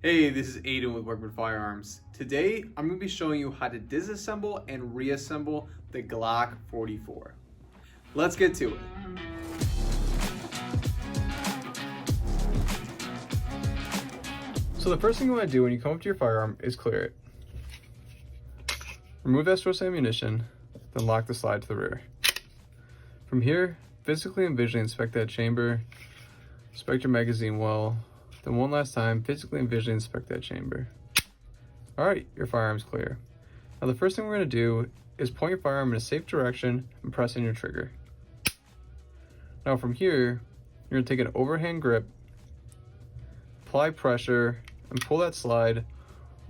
Hey, this is Aiden with Workman Firearms. Today, I'm going to be showing you how to disassemble and reassemble the Glock 44. Let's get to it. So the first thing you want to do when you come up to your firearm is clear it. Remove extra ammunition, then lock the slide to the rear. From here, physically and visually inspect that chamber, inspect your magazine well, then one last time, physically and visually inspect that chamber. Alright, your firearm's clear. Now the first thing we're going to do is point your firearm in a safe direction and press in your trigger. Now from here, you're going to take an overhand grip, apply pressure, and pull that slide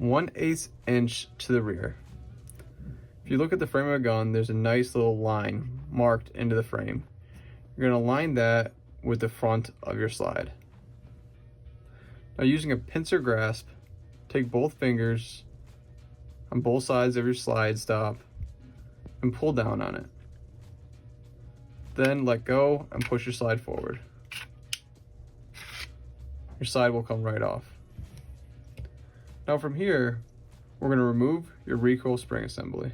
1/8 inch to the rear. If you look at the frame of a gun, there's a nice little line marked into the frame. You're going to line that with the front of your slide. Now using a pincer grasp, take both fingers on both sides of your slide stop and pull down on it. Then let go and push your slide forward. Your slide will come right off. Now from here, we're going to remove your recoil spring assembly.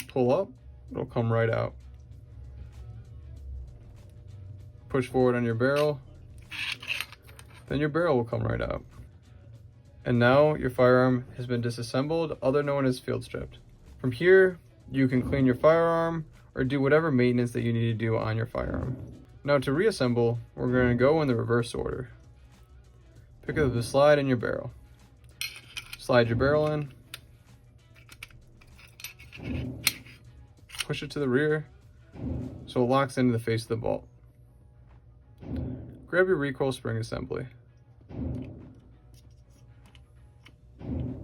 Pull up, it'll come right out. Push forward on your barrel, then your barrel will come right out. And now your firearm has been disassembled, otherwise known as field stripped. From here, you can clean your firearm or do whatever maintenance that you need to do on your firearm. Now to reassemble, we're going to go in the reverse order. Pick up the slide and your barrel. Slide your barrel in. Push it to the rear so it locks into the face of the bolt. Grab your recoil spring assembly.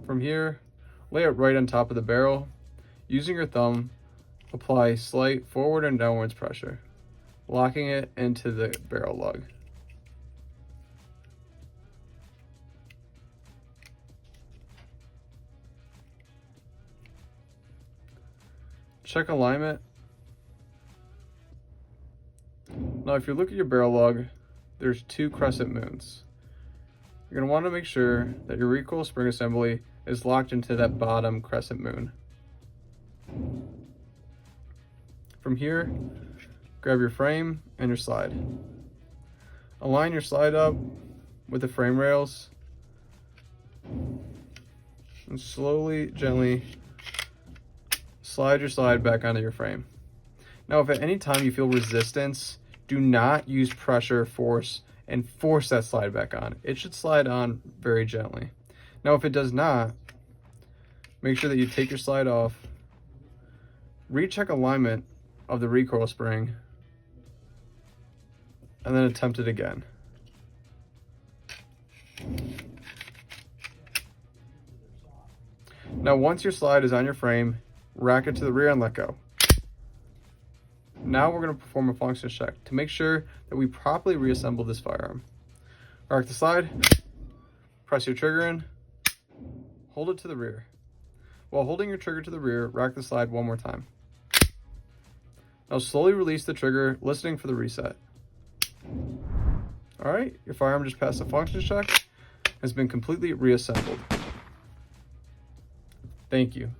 From here, lay it right on top of the barrel. Using your thumb, apply slight forward and downwards pressure, locking it into the barrel lug. Check alignment. Now if you look at your barrel lug, there's two crescent moons. You're going to want to make sure that your recoil spring assembly is locked into that bottom crescent moon. From here, grab your frame and your slide. Align your slide up with the frame rails and slowly, gently slide your slide back onto your frame. Now, if at any time you feel resistance, do not use pressure, force, and force that slide back on. It should slide on very gently. Now, if it does not, make sure that you take your slide off, recheck alignment of the recoil spring, and then attempt it again. Now, once your slide is on your frame, rack it to the rear and let go. Now we're going to perform a function check to make sure that we properly reassemble this firearm. Rack the slide, press your trigger in, hold it to the rear. While holding your trigger to the rear, rack the slide one more time. Now slowly release the trigger, listening for the reset. Alright, your firearm just passed the function check, has been completely reassembled. Thank you.